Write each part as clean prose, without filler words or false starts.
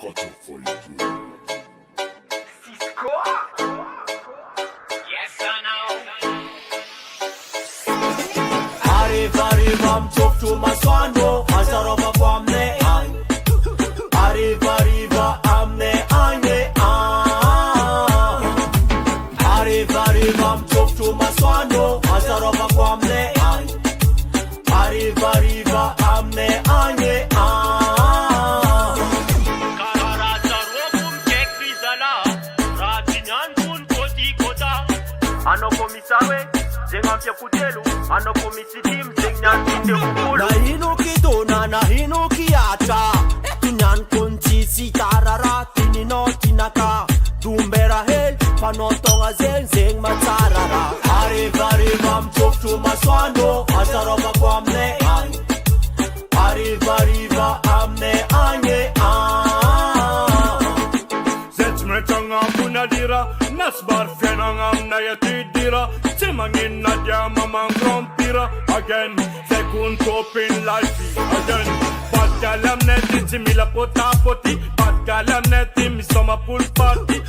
Katrafaya. Cisco. Yes, I know. Harivariva mchoftu maswando Asarova kwa mne ay Harivariva amne anye Harivariva mchoftu maswando Asarova kwa mne ay Harivariva amne anye Ano komisawe, zengampia kutelu, ano komisidim, zengan kite ukulu. Na hino kitona, na hino kiata Tunyan kunti si tarara, tinino tinaka Dumbera hel, panotonga zeng matarara Harivariva mchoftu maswando, Asarova kwa mne ay Harivariva amne anye Metanga punadira, nasbar fenangam na yatidira, timangin na diama man krompira, again, second topin life, again, patkalam neti timila pota poti, patkalam neti misoma pool party,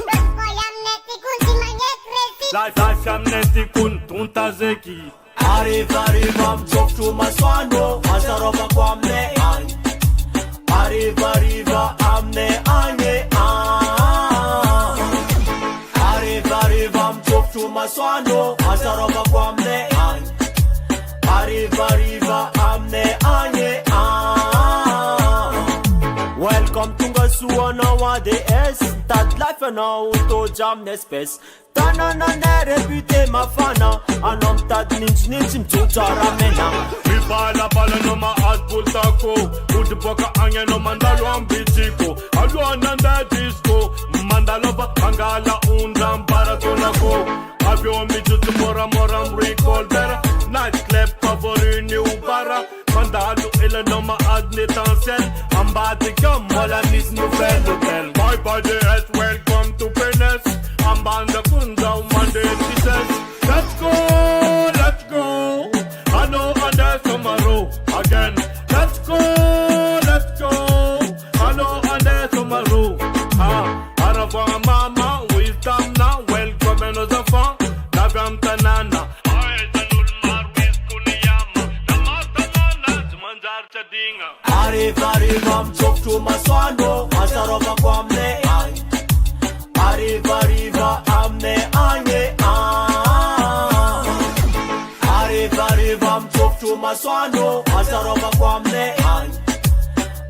life am neti kun tunta zeki. Harivariva mchoftu maswando, Asarova kwa mne ay Harivariva amne anye Harivariva mchoftu maswando Asarova kwa mne ay Harivariva amne anye Welcome to Ngasua nowadays That life and auto jam n'espèce Tana na ne réputé ma fana Anom tad ninch mtuta ramena Bala no ma adbultako, Udipoka anya no mandalo ambitiko, Aluananda disco, Mandalova Angala undam baratonako, Avio mijutu moram recall better, Nightclub favori new bara, Mandalo ele no ma adnetancel, Ambatikam wala nis nouvelle hotel. My body is welcome to Penis, Ambanda Kunza Monday Jesus. Let's go, I know under tomorrow again. Let's go, I know under tomorrow. Arava mama, wisdom now, welcome and other fun. Nagam tanana. Harivariva mchoftu maswando Asarova kwa mne ay Harivariva amne anye Harivariva mchoftu maswando Asarova kwa mne ay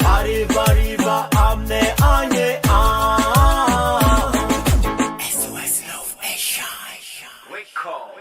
Harivariva amne anye We call.